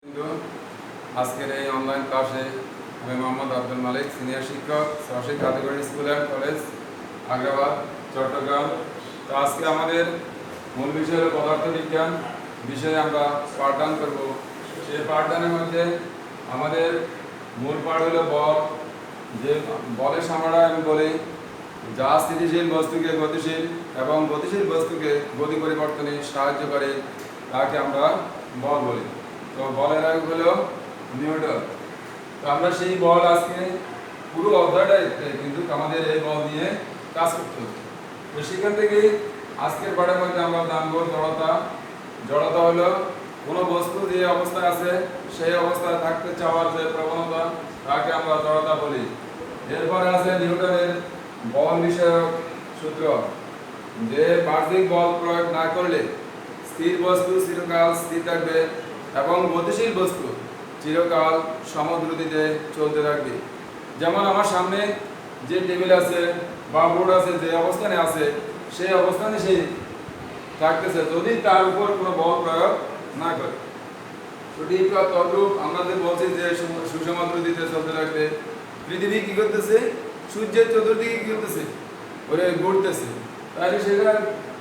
কিন্তু আজকের এই অনলাইন ক্লাসে আমি মোহাম্মদ আব্দুল মালিক, সিনিয়র শিক্ষক, সরাসরি কারিগরি school and college, Agrabad, Chittagong. তো আজকে আমাদের মূল বিষয় হলো পদার্থবিজ্ঞান বিষয়ে আমরা পাঠদান করব। সেই পাঠদানের মধ্যে আমাদের মূল পাঠ হলো বল। যে বলের সংজ্ঞাটা আমি বলি, যা স্থিতিশীল বস্তুকে গতিশীল এবং গতিশীল বস্তুকে গতি পরিবর্তনে সাহায্য করে তাকে আমরা বল বলি। তো বলের আগে হলো নিউটন। তো আমরা সেই বল আজকে পুরো অধ্যায়টাই কিন্তু আমাদের এই বল নিয়ে কাজ করতে হচ্ছে। তো সেখান থেকে আজকের পাঠের মধ্যে আমরা জানবো জড়তা। জড়তা হলো কোনো বস্তু যে অবস্থায় আছে সেই অবস্থায় থাকতে চাওয়ার যে প্রবণতা তাকে আমরা জড়তা বলি। এরপরে আছে নিউটনের বল বিষয়ক সূত্র, যে বাহ্যিক বল প্রয়োগ না করলে স্থির বস্তু চিরকাল স্থির থাকবে এবং গতিশীল বস্তু চিরকাল সমদ্রুতিতে চলতে থাকবে। যেমন আমার সামনে যে টেবিল আছে বা বোর্ড আছে, যে অবস্থানে আছে সেই অবস্থানে সে থাকতেছে যদি তার উপর কোনো বল প্রয়োগ না করে। তো ঠিক তদ্রূপ আমরা যে বলছি যে সুষম দ্রুতিতে চলতে থাকবে। পৃথিবী কি করতেছে? সূর্যের চতুর্দিকে কি করতেছে? ওরে ঘুরতেছে। তাহলে সেটা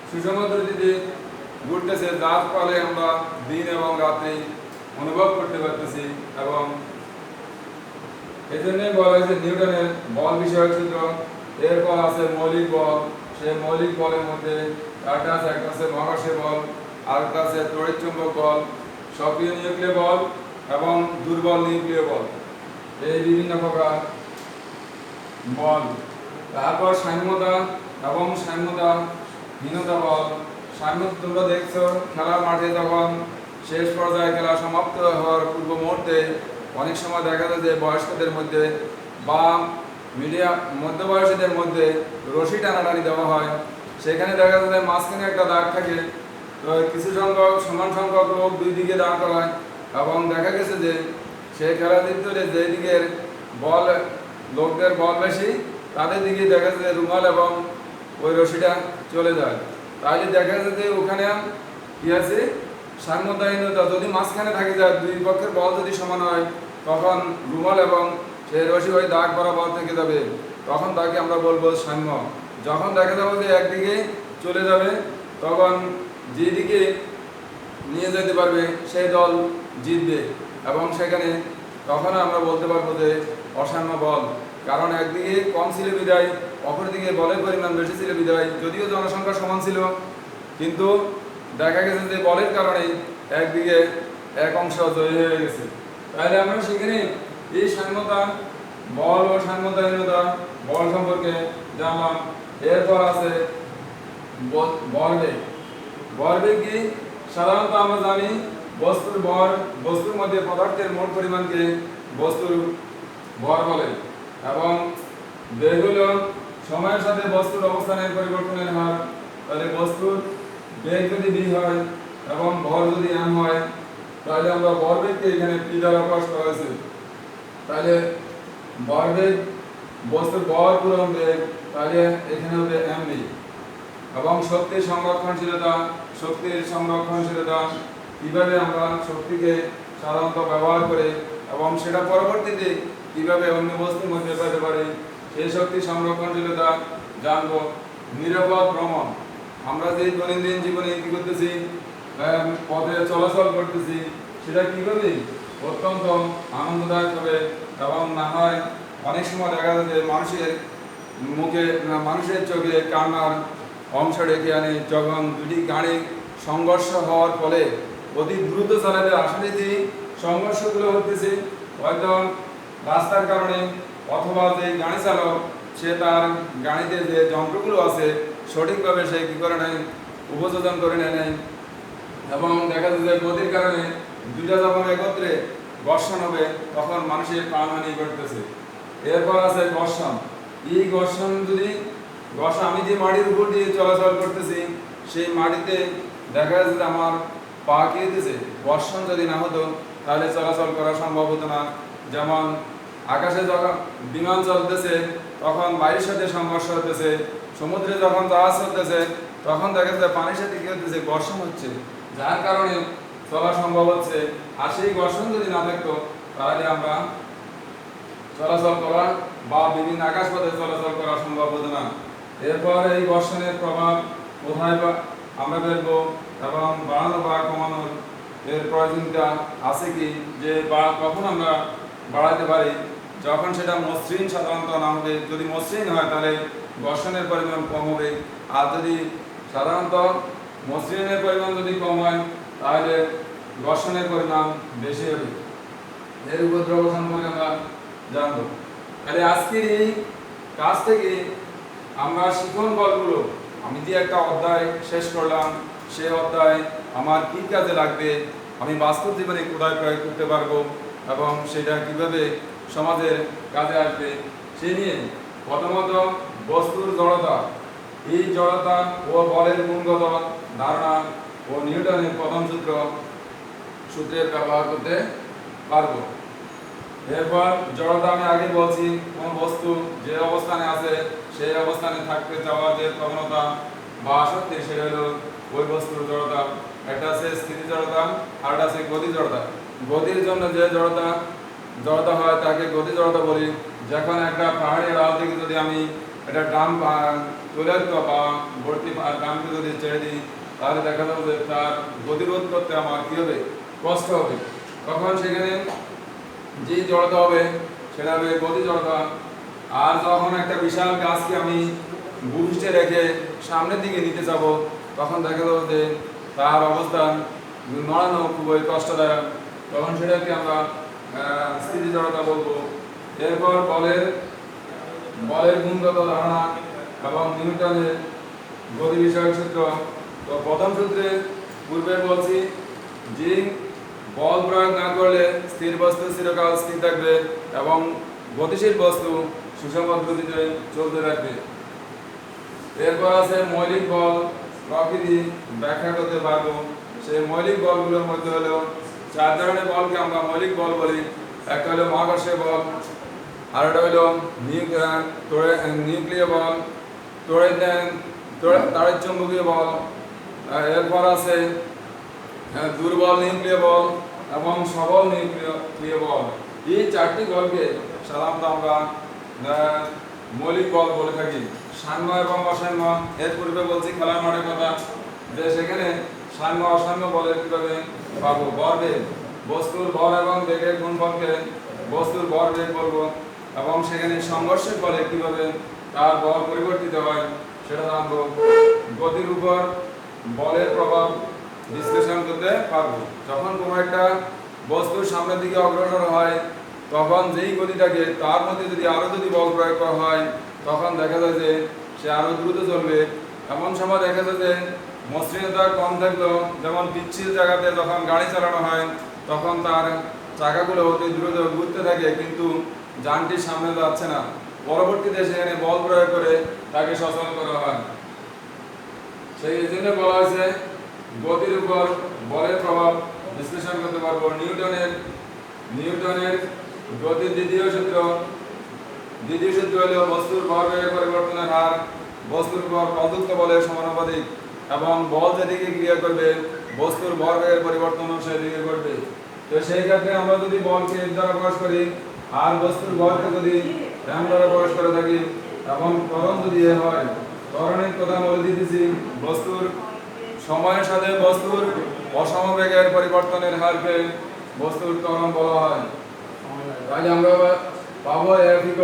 সুষম দ্রুতিতে ঘুরতেছে, যার ফলে আমরা দিন এবং রাত্রি অনুভব করতে পারতেছি। এবং এই জন্য বলা হয়েছে নিউটনের বল বিষয়ক সূত্র। এরপর আছে মৌলিক বল। সেই মৌলিক বলের মধ্যে চারটা আছে। একটা আছে মহাকর্ষীয় বল, আরেকটা আছে তড়িৎচুম্বক বল, সক্রিয় নিউক্লিয় বল এবং দুর্বল নিউক্লিয় বল। এই বিভিন্ন প্রকার বল। তারপর সাম্যতা এবং সাম্যতাহীনতা বল। সাম্য তোমরা দেখছো খেলার মাঠে যখন শেষ পর্যায়ে খেলা সমাপ্ত হওয়ার পূর্ব মুহূর্তে অনেক সময় দেখা যায় যে বয়স্কদের মধ্যে বা মধ্যবয়সীদের মধ্যে রশি টানাটানি দেওয়া হয়। সেখানে দেখা যায় যে মাঝখানে একটা দাগ থাকে। তো কিছু সংখ্যক সমান সংখ্যক লোক দুই দিকে দাঁড় করায় এবং দেখা গেছে যে সেই খেলার ভিতরে যে দিকের বল লোকদের বল বেশি তাদের দিকে দেখা যায় রুমাল এবং ওই রশিটা চলে যায়। তাহলে দেখা যায় যে ওখানে কি আছে? সাম্যতাহীনতা। যদি মাঝখানে থাকে যায় দুই পক্ষের বল যদি সমান হয় তখন রুমাল এবং সেই রশি ওই দাগ বরাবর থেকে যাবে, তখন তাকে আমরা বলবো সাম্য। যখন দেখা যাবে যে একদিকে চলে যাবে তখন যেদিকে নিয়ে যেতে পারবে সেই দল জিতবে এবং সেখানে তখন আমরা বলতে পারবো যে অসাম্য বল। কারণ একদিকে কম ছিল বিদায়, অপরদিকে বলের পরিমাণ বেশি ছিল বিদায়। যদিও জনসংখ্যা সমান ছিল কিন্তু দেখা গেছে যে বলের কারণে একদিকে এক অংশ জয়ী হয়ে গেছে। তাহলে আমরা সেখানে এই সাম্যতা বল ও সাম্যতাহীনতা বল সম্পর্কে জানলাম। এরপর আছে ভরবেগ। ভরবেগ কি? সাধারণত আমরা জানি বস্তুর মধ্যে পদার্থের মোট পরিমাণকে বস্তুর ভর বলে এবং বেগ হলো সময়ের সাথে বস্তুর অবস্থানের পরিবর্তনের হার। তাহলে বস্তুর বেগ যদি v হয় এবং ভর যদি m হয় তাহলে আমরা ভরবেগকে এখানে p দ্বারা প্রকাশ করা হয়েছে। তাহলে ভরবেগ বস্তুর ভর পূরণ বেগ, তাহলে এখানে হবে mv। এবং শক্তির সংরক্ষণশীলতা কিভাবে আমরা শক্তিকে সাধারণত ব্যবহার করে এবং সেটা পরবর্তীতে কিভাবে অন্য বস্তুর মধ্যে পেতে পারি সেই শক্তির সংরক্ষণশীলতা জানবো। নিরাপদ ভ্রমণ। আমরা যে দৈনন্দিন জীবনে কি করতেছি, পথে চলাচল করতেছি, সেটা কি করবে? অত্যন্ত আনন্দদায়ক হবে এবং না হয় অনেক সময় দেখা যায় যে মানুষের চোখে কান্নার অংশ রেখে আনে যখন দুটি গাড়ি সংঘর্ষ হওয়ার ফলে অতি দ্রুত চালাতে আসলে যে সংঘর্ষগুলো হতেছে হয়তো রাস্তার কারণে অথবা যে গাড়ি চালক সে তার গাড়িতে যে যন্ত্রগুলো আছে সঠিকভাবে সে কী করে নেয়, উপযোজন করে নেয় এবং দেখা যায় যে গতির কারণে দুইটা যখন একত্রে ঘর্ষণ হবে তখন মানুষের প্রাণহানি ঘটতেছে। এরপর আছে ঘর্ষণ। এই ঘর্ষণ আমি যে মাটির উপর দিয়ে চলাচল করতেছি সেই মাটিতে দেখা যাচ্ছে যে আমার পা কি হতেছে, ঘর্ষণ যদি না হতো তাহলে চলাচল করা সম্ভব হতো না। যেমন আকাশে যখন বিমান চলতেছে তখন বায়ুর সাথে সংঘর্ষ হতেছে, সমুদ্রে যখন জাহাজ চলতেছে তখন দেখা যাচ্ছে পানির সাথে কি হতেছে, ঘর্ষণ হচ্ছে, যার কারণে চলা সম্ভব হচ্ছে। আর সেই ঘর্ষণ যদি না থাকতো তাহলে আমরা চলাচল করা বা বিভিন্ন আকাশপথে চলাচল করা সম্ভব হতো না। এরপর এই ঘর্ষণের প্রভাব কোথায় আমরা ফেলবো এবং বাড়ানো বা কমানোর এর প্রয়োজনীয়তা আছে কি, যে বা কখন আমরা বাড়াতে পারি, যখন সেটা মসৃণ সাধারণত না হবে। যদি মসৃণ হয় তাহলে ঘর্ষণের পরিমাণ কম হবে, আর যদি সাধারণত মসৃণের পরিমাণ যদি কম হয় তাহলে ঘর্ষণের পরিমাণ বেশি হবে। এর উপদ্রব সম্পর্কে আমরা জানবো। তাহলে আজকের এই কাজ থেকে আমরা শিখন বলগুলো, আমি যে একটা অধ্যায় শেষ করলাম, সেই অধ্যায় আমার কী কাজে লাগবে, আমি বাস্তব জীবনে কোথায় প্রয়োগ করতে পারবো এবং সেটা কিভাবে সমাজের কাজে আসবে সে নিয়ে প্রথমত বস্তুর জড়তা, এই জড়তা ও বলের গুণগত ধারণা ও নিউটনের প্রথম সূত্রের ব্যবহার করতে পারবো। এরপর জড়তা আমি আগে বলছি, কোন বস্তু যে অবস্থানে আছে সেই অবস্থানে থাকতে চাওয়ার যে প্রবণতা বা আসক্তি, সেটা হলো ওই বস্তুর জড়তা। একটা আছে স্থিতি জড়তা আর একটা আছে গতি জড়তা। গতির জন্য যে জড়তা হয় তাকে গতি জড়তা বলি। যখন একটা পাহাড়ি ডাল থেকে যদি আমি একটা ড্রাম তুলে বা ভর্তি ড্রামকে যদি ছেড়ে দিই তাহলে দেখা যাবে যে তার গতিরোধ করতে আমার কী হবে, কষ্ট হবে। তখন সেখানে যে জড়তা হবে সেটা হবে গতি জড়তা। আর যখন একটা বিশাল গাছকে আমি ভূপৃষ্ঠে রেখে সামনের দিকে নিতে যাব তখন দেখা যাবে যে তার অবস্থান নড়ানো খুবই কষ্টদায়ক, তখন সেটাকে আমরা স্থিতি জড়তা বলবো। এরপর বলের গুণগত ধারণা এবং নিউটনের গতি বিষয়ক সূত্র। তো প্রথম সূত্রে পূর্বে বলছি যে বল প্রয়োগ না করলে স্থির বস্তু চিরকাল স্থির থাকবে এবং গতিশীল বস্তু সুষম গতিতে চলতে থাকবে। এরপর আছে মৌলিক বল প্রকৃতি ব্যাখ্যা করতে পারবো। সেই মৌলিক বলগুলোর মধ্যে হলো 4 ধরনের বলকে আমরা মৌলিক বল বলি। একটা হলো মহাকর্ষীয় বল, আর একটা হলো নিউক্লিয় বল, তাড়িৎচুম্বকীয় বল, এরপর আছে দুর্বল নিউক্লিয় বল এবং সবল নিউক্লিয় বল। এই 4টি বলকে সাধারণত আমরা মৌলিক বল বলে থাকি। সাম্য এবং অসাম্য, এর পূর্বে বলছি খেলার মাঠের কথা, যে সেখানে সাম্য অসাম্য বলে কিভাবে পাবো। ভরবেগ, বস্তুর ভর এবং বেগের গুণফলকে বস্তুর ভর বেগ বলবো এবং সেখানে সংঘর্ষের ফলে কিভাবে তার বল পরিবর্তিত হয় সেটা জানবো। গতির উপর বলের প্রভাব বিশ্লেষণ করতে পারবো। যখন কোনো একটা বস্তুর সামনের দিকে অগ্রসর হয় তখন যেই গতিটাকে তার মধ্যে যদি বল প্রয়োগ করা হয় তখন দেখা যায় যে সে আরো দ্রুত চলবে। এমন সময় দেখা যায় যে মসৃণতা কম থাকলেও, যেমন পিচ্ছিল জায়গাতে যখন গাড়ি চালানো হয় তখন তার চাকাগুলো অতি দ্রুত ঘুরতে থাকে কিন্তু যানটি সামনে যাচ্ছে না, পরবর্তীতে সেখানে বল প্রয়োগ করে তাকে সচল করা হয়। সেই জন্য বলা হয়েছে গতির উপর বলের প্রভাব বিশ্লেষণ করতে পারবো। নিউটনের গতির দ্বিতীয় সূত্র হলো বস্তুর ভরবেগের পরিবর্তনের হার বস্তুর উপর প্রযুক্ত বলের সমানুপাতিক এবং বল যেদিকে ক্রিয়া করবে বস্তুর ভরবেগের পরিবর্তনও সেদিকে ঘটবে। তো সেই ক্ষেত্রে আমরা যদি বলকে এর দ্বারা প্রকাশ করি আর বস্তুর ভরকে যদি এম দ্বারা প্রকাশ করে থাকি এবং ত্বরণ যদি এ হয়, ত্বরণের কথা বলে দিতেছি বস্তুর সময়ের সাথে বস্তুর অসমবেগের পরিবর্তনের হারকে বস্তুর ত্বরণ বলা হয়। তাহলে আমরা পাবো F =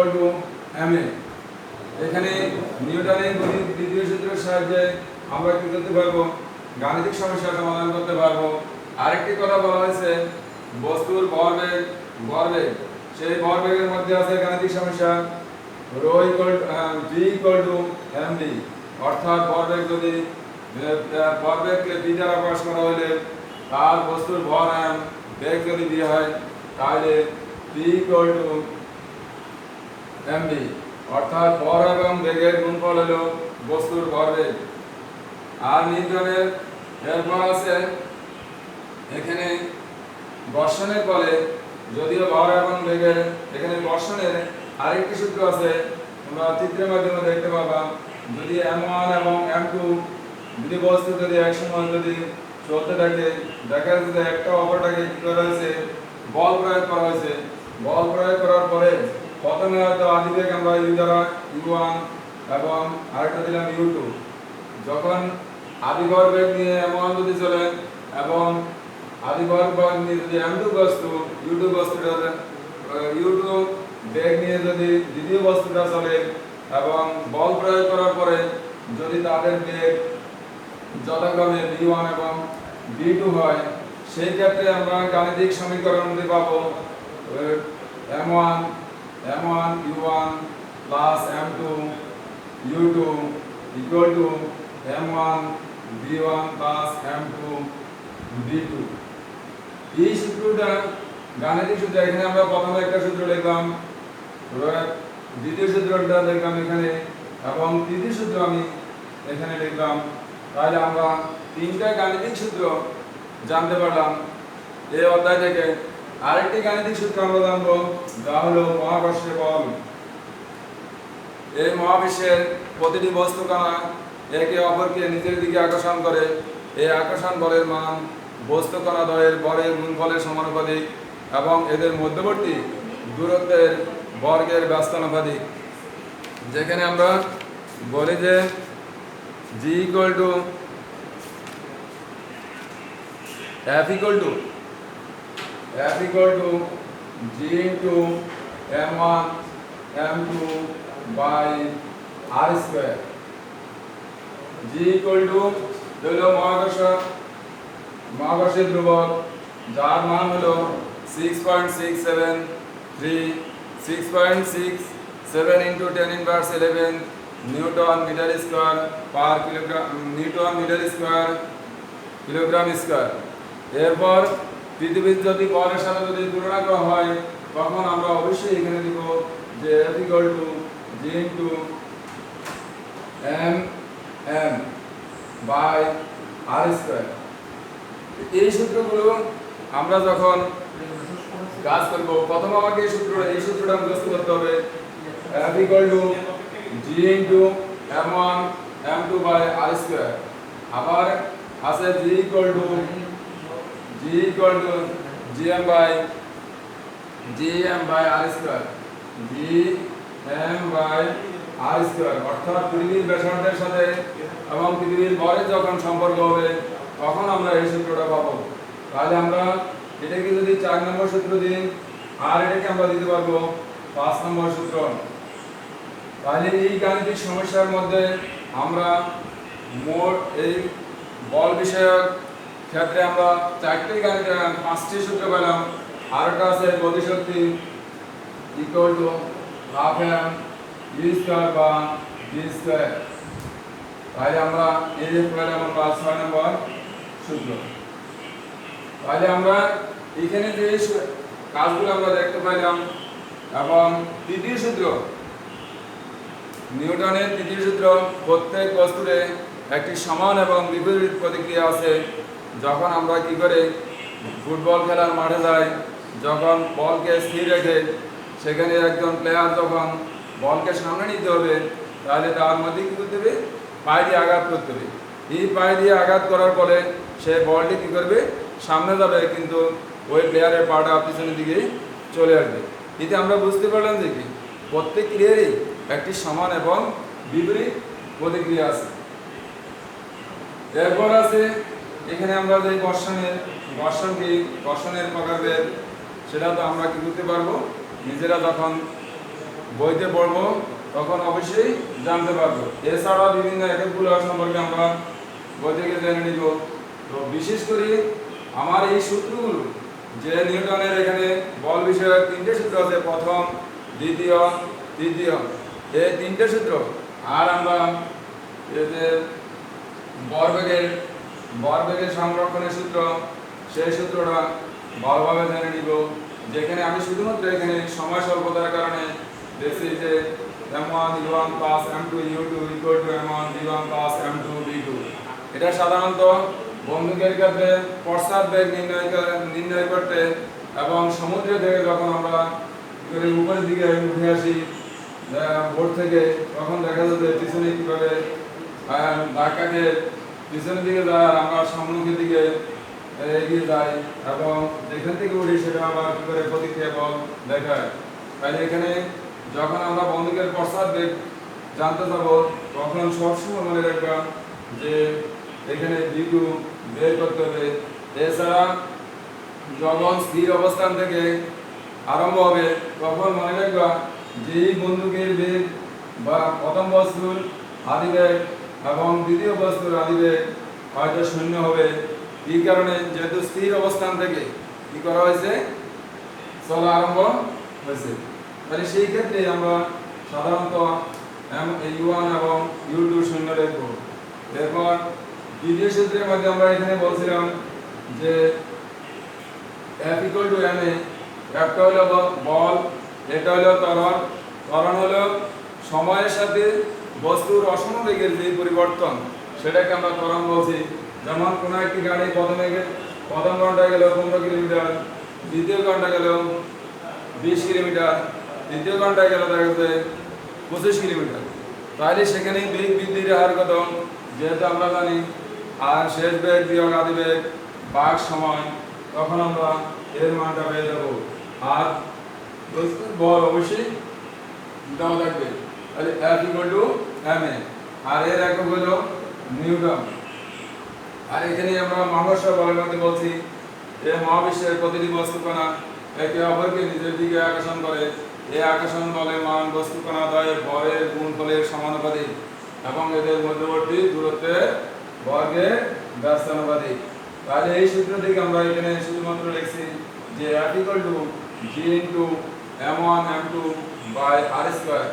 ma। এখানে নিউটনের গতির দ্বিতীয় সূত্রের সাহায্যে আমরা কি করতে পারবো, গাণিতিক সমস্যা সমাধান করতে পারবো। আরেকটি কথা বলা হয়েছে বস্তুর ভরবেগ, সেই ভরবেগের মধ্যে আছে গাণিতিক সমস্যা ρ = v = mv, অর্থাৎ ভরবেগ যদি ভরবেগকে v দ্বারা প্রকাশ করা হলে তার বস্তুর ভর m, বেগ যদি v হয় তাহলে v = mv, অর্থাৎ ভর এবং বেগের গুণফল হলো বস্তুর ভরবেগ। আর নিউটনের এরপর আছে এখানে ঘর্ষণের ফলে, যদিও ভর এবং বেগের, এখানে ঘর্ষণের আরেকটি সূত্র আছে তোমরা চিত্রের মাধ্যমে দেখতে পাবা। যদি m1 এবং m2 দুটি বস্তু যদি এক সময় যদি চলতে থাকে, দেখা যাচ্ছে যে একটা অপরটাকে কি করা হয়েছে, বল প্রয়োগ করা হয়েছে। বল প্রয়োগ করার পরে প্রথমে হয়তো আদিবেগ আমরা ইউ দ্বারা u1 এবং আরেকটা দিলাম u2। যখন আদিভর বেগ নিয়ে m1 যদি চলে এবং আদিভর বেগ নিয়ে যদি m2 বস্তু u2 বস্তুটা u2 বেগ নিয়ে যদি দ্বিতীয় বস্তুটা চলে এবং বল প্রয়োগ করার পরে যদি তাদের বেগ যথাক্রমে v1 এবং v2 হয়, সেই ক্ষেত্রে আমরা গাণিতিক সমীকরণ পাবো m1 u1 plus m2 u2 equal to m1 v1 plus m2 v2। এই সূত্রটা গাণিতিক সূত্র, এখানে আমরা প্রথমে একটা সূত্র লিখলাম, দ্বিতীয় সূত্রটা লিখলাম এখানে এবং তৃতীয় সূত্র আমি এখানে লিখলাম। তাহলে আমরা তিনটা গাণিতিক সূত্র জানতে পারলাম এই অধ্যায় থেকে। আরেকটি গাণিতিক সূত্র আমরা জানবো, যা হলো মহাকর্ষীয় বল। এই মহাবিশ্বের প্রতিটি বস্তু কণা একে অপরকে নিজের দিকে আকর্ষণ করে। এই আকর্ষণ বলের মান বস্তু কণা দ্বয়ের বলের গুণফলের সমানুপাতিক এবং এদের মধ্যবর্তী দূরত্বের বর্গের ব্যস্তানুপাতিক। যেখানে আমরা বলি যে g equal to f equal to g into m1 m2 by r square। g equal to হলো মহাকর্ষীয় ধ্রুবক, যার মান হলো 6.67 into 10 inverse 11 newton metre square per kilogram, newton metre square kilogram square. এরপর পৃথিবীর যদি বলের সাথে যদি তুলনা করা হয়, তখন আমরা অবশ্যই এখানে দিব যে F equal to G into m by r square। এই সূত্রগুলো আমরা যখন কাজ করব, প্রথম আমাকে এই সূত্রটা মুখস্থ করতে হবে। F equal to G into m1 m2 by r square। আবার আছে G equal to gm by r square, gm by r square। অর্থাৎ পৃথিবীর ব্যাসার্ধের সাথে এবং পৃথিবীর ভরের যখন সম্পর্ক হবে, তখন আমরা এই সূত্রটা পাবো। তাহলে আমরা এটাকে যদি 4 নম্বর সূত্র দিই, আর এটাকে আমরা দিতে পারবো 5 নম্বর সূত্র। তাহলে এই গাণিতিক সমস্যার মধ্যে আমরা মোট এই বল বিষয়ক ক্ষেত্রে আমরা 5টি সূত্র পেলাম। আরেকটা আছে গতিশক্তি equal to half m u square বা v স্কয়ার। তাহলে আমরা এই যে পেলাম 6 নম্বর সূত্র। তাহলে আমরা এখানে যে কাজগুলো আমরা দেখতে পেলাম, এবং তৃতীয় সূত্র, নিউটনের তৃতীয় সূত্র, প্রত্যেক বস্তুরে একটি সমান এবং বিপরীত প্রতিক্রিয়া আছে। যখন আমরা কি করে ফুটবল খেলার মাঠে যাই, যখন বলকে স্থির রেখে সেখানে একজন প্লেয়ার যখন বলকে সামনে নিতে হবে, তাহলে তার মধ্যে কী করতে হবে, পায়ে দিয়ে আঘাত করতে হবে। এই পায়ে দিয়ে আঘাত করার পরে সে বলটি কী করবে, সামনে যাবে, কিন্তু ওই প্লেয়ারের পাটা পিছনের দিকে চলে আসবে। এতে আমরা বুঝতে পারলাম যে কি প্রত্যেক ক্রিয়ারই একটি সমান এবং বিপরীত প্রতিক্রিয়া আছে। এরপর আছে এখানে আমরা যে ঘর্ষণের প্রকারভেদ, সেটা তো আমরা কি করতে পারবো, নিজেরা যখন বইতে পড়বো তখন অবশ্যই জানতে পারবো। এছাড়া বিভিন্ন এককগুলো সম্পর্কে আমরা বই থেকে জেনে নিব। তো বিশেষ করে আমার এই সূত্রগুলো, যে নিউটনের এখানে বল বিষয়ক 3টে সূত্র আছে, প্রথম, দ্বিতীয়, তৃতীয়, এই 3টে সূত্র। আর আমরা এই যে ভরবেগের সংরক্ষণের সূত্র, সেই সূত্রটা ভালোভাবে জেনে নিব। যেখানে আমি শুধুমাত্র এখানে সময় স্বল্পতার কারণে দেখছি যে m1 u1 plus m2 u2 equal to m1 v1 plus m2 v2। এটা সাধারণত বন্দুকের ক্ষেত্রে পশ্চাৎবেগ নির্ণয় করতে এবং সমুদ্রের থেকে যখন আমরা উপরের দিকে উঠে আসি বোট থেকে, তখন দেখা যাচ্ছে পিছনে কীভাবে ধাক্কা খেয়ে পিছনের দিকে যায় আর আমরা সামনের দিকে এগিয়ে যাই এবং যেখান থেকে উঠি সেটা আবার কি করে প্রতিক্রিয়া বল দেখায়। তাই এখানে যখন আমরা বন্দুকের পশ্চাৎ বেগ জানতে যাব তখন সবসময় মনে রাখবা যে এখানে V2 বের করতে হবে। এছাড়া যখন স্থির অবস্থান থেকে আরম্ভ হবে তখন মনে রাখবা যে বন্দুকের বেগ বা প্রথম বস্তুর আদিবেগ এবং দ্বিতীয় বস্তুর আদিবেগ হয়তো শূন্য হবে। এই কারণে যেহেতু স্থির অবস্থান থেকে কি করা হয়েছে, চলা আরম্ভ হয়েছে, তাহলে সেই ক্ষেত্রে আমরা সাধারণত U1 এবং U2 শূন্য লিখব। এরপর দ্বিতীয় সূত্রের মধ্যে আমরা এখানে বলছিলাম যে F = ma, একটা হলো বল, এটা হলো ত্বরণ। ত্বরণ হলো সময়ের সাথে বস্তুর অসমবেগের যে পরিবর্তন সেটাকে আমরা ত্বরণ বলছি। যেমন কোনো একটি গাড়ি প্রথম ঘন্টায় গেল 15 কিলোমিটার, দ্বিতীয় ঘন্টা গেল 20 কিলোমিটার, তৃতীয় ঘন্টায় গেল দেখা যাচ্ছে 25 কিলোমিটার। তাহলে সেখানে বেগ বৃদ্ধির হার কত, যেহেতু আমরা জানি আর শেষ বেগ বিয়োগ আদি বেগ ভাগ সময়, তখন আমরা এর মানটা পেয়ে যাবো। আর বস্তুর বল অবশ্যই দেওয়া থাকবে, তাহলে F = ma, আর এর একক হলো নিউটন। আর এখানে আমরা মহাকর্ষ বলের মধ্যে বলছি যে মহাবিশ্বের প্রতিটি বস্তু কণা একে অপরকে নিজের দিকে আকর্ষণ করে। এই আকর্ষণ বলের মান বস্তু কণা দ্বয়ের ভরের গুণফলের সমানুপাতিক এবং এদের মধ্যবর্তী দূরত্বের বর্গের ব্যস্তানুপাতিক। তাহলে এই সূত্র থেকে আমরা এখানে শুধুমাত্র লিখছি যে F = G × m1m2/r²।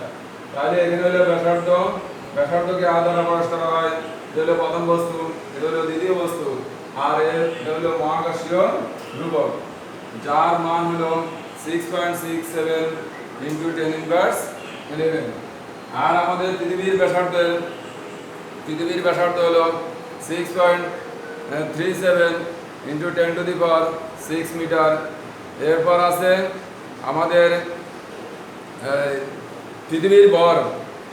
তাহলে এখানে হলো ব্যাসার্ধ, ব্যাসার্ধকে r দ্বারা প্রকাশ করা হয়। এটা হলো প্রথম বস্তু, এটা হলো দ্বিতীয় বস্তু, আর এটা হলো মহাকর্ষীয় ধ্রুবক যার মান হলো 6.67 × 10⁻11। আর আমাদের পৃথিবীর ব্যাসার্ধ হলো 6.37 × 10⁶ মিটার। এরপর আছে আমাদের পৃথিবীর ভর,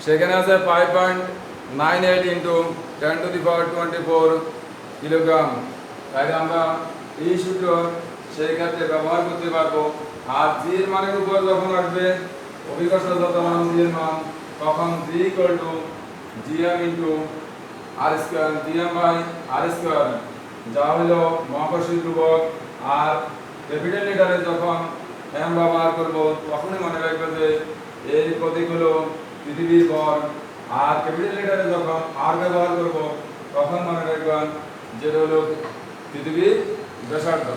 সেখানে আছে 5.98 × 10⁻24 কিলোগ্রাম। তাই আমরা এই সূত্র সেই ক্ষেত্রে ব্যবহার করতে পারবো। আর জি এর মানের উপর যখন আসবে অভিকর্ষগত মান জি এর মান, তখন G = Gm × r², Gm/r², যা হলো মহাকর্ষীয় ধ্রুবক। আর ক্যাপিটাল লেটারে যখন m ব্যবহার করব তখনই মনে রাখবে যে এর প্রতীক হলো পৃথিবীর ভর। আর ক্যাপিটাল লেটারে যখন r ব্যবহার করব তখন মনে রাখবেন যেটা হলো পৃথিবীর ব্যাসার্ধ।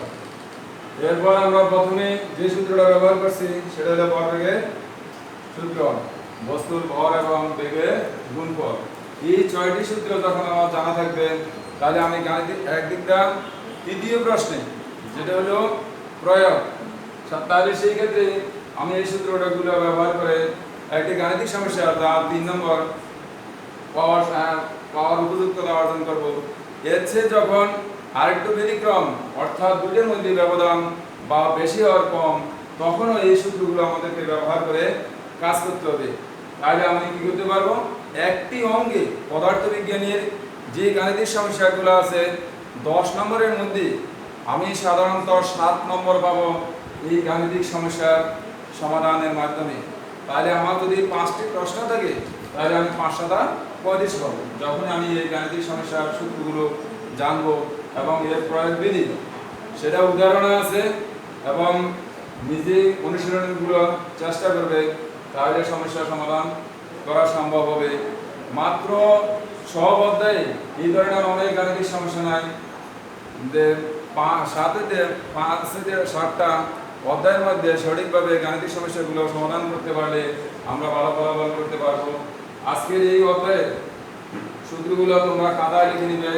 এরপর আমরা প্রথমে যে সূত্রটা ব্যবহার করছি সেটা হলো ভরবেগের সূত্র, বস্তুর ভর এবং বেগের গুণফল। এই 6টি সূত্র যখন আমার জানা থাকবে তাহলে আমি গাণিতিক একদিকটা তৃতীয় প্রশ্নে যেটা হলো প্রয়োগ, তাহলে সেই ক্ষেত্রে আমি এই সূত্রগুলো ব্যবহার করে একটি গাণিতিক সমস্যা যা 3 নম্বর পাওয়ার উপযুক্ততা অর্জন করব। এর চেয়ে যখন আরেকটু ব্যতিক্রম, অর্থাৎ দুটোর মধ্যে ব্যবধান বা বেশি হওয়ার কম, তখনও এই সূত্রগুলো আমাদেরকে ব্যবহার করে কাজ করতে হবে। তাহলে আমি কি করতে পারবো, একটি অঙ্কে পদার্থবিজ্ঞানের যে গাণিতিক সমস্যাগুলো আছে 10 নম্বরের মধ্যে আমি সাধারণত 7 নম্বর পাবো এই গাণিতিক সমস্যার সমাধানের মাধ্যমে। তাহলে আমার যদি 5টি প্রশ্ন থাকে তাহলে আমি 5 × 7 = 35 পাবো, যখন আমি এই গাণিতিক সমস্যার সূত্রগুলো জানবো এবং এর প্রয়োগ বিধি সেটা উদাহরণে আছে এবং নিজে অনুশীলনগুলো চেষ্টা করবে, তাহলে সমস্যার সমাধান করা সম্ভব হবে। মাত্র সব অধ্যায়ে এই ধরনের অনেক গাণিতিক সমস্যা নাই, যে 5-7টা অধ্যায়ের মধ্যে সঠিকভাবে গাণিতিক সমস্যাগুলো সমাধান করতে পারলে আমরা ভালো ফলাফল করতে পারবো। আজকের এই অধ্যায়ে সূত্রগুলো তোমরা খাতায় লিখে নিবে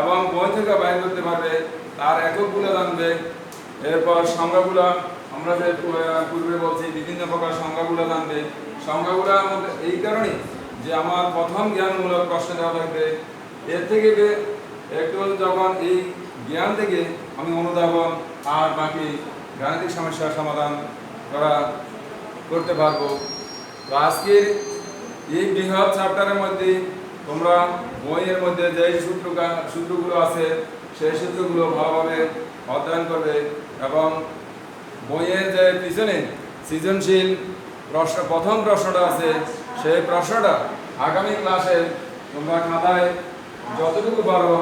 এবং বই থেকে বাইর করতে পারবে, তার এককগুলো জানবে। এরপর সংজ্ঞাগুলো আমরা যে পূর্বে বলছি বিভিন্ন প্রকার সংজ্ঞাগুলো জানবে। সংজ্ঞাগুলো আমাদের এই কারণে যে আমার প্রথম জ্ঞানমূলক প্রশ্ন দেওয়া থাকবে, এর থেকে একটু যখন এই জ্ঞান থেকে আমি অনুধাবন আর বাকি গাণিতিক সমস্যার সমাধান করতে পারবো। তো আজকের এই বৃহৎ চ্যাপ্টারের মধ্যে তোমরা বইয়ের মধ্যে যে সূত্রগুলো আছে সেই সূত্রগুলো ভালোভাবে অধ্যয়ন করবে এবং বইয়ের যে পিছনে সৃজনশীল প্রথম প্রশ্নটা আছে সেই প্রশ্নটা আগামী ক্লাসে তোমরা খাতায় যতটুকু পারো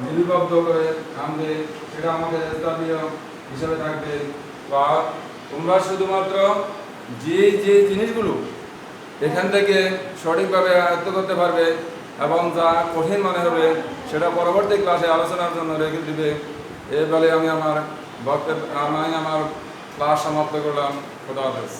লিপিবদ্ধ করে আনবে, সেটা আমাদের স্থানীয় হিসাবে থাকবে। বা তোমরা শুধুমাত্র যে যে জিনিসগুলো এখান থেকে সঠিকভাবে আয়ত্ত করতে পারবে এবং যা কঠিন মনে হবে সেটা পরবর্তী ক্লাসে আলোচনার জন্য রেখে দিবে। এই বলে আমি আমার ক্লাস সমাপ্ত করলাম। খোদা হাফেজ।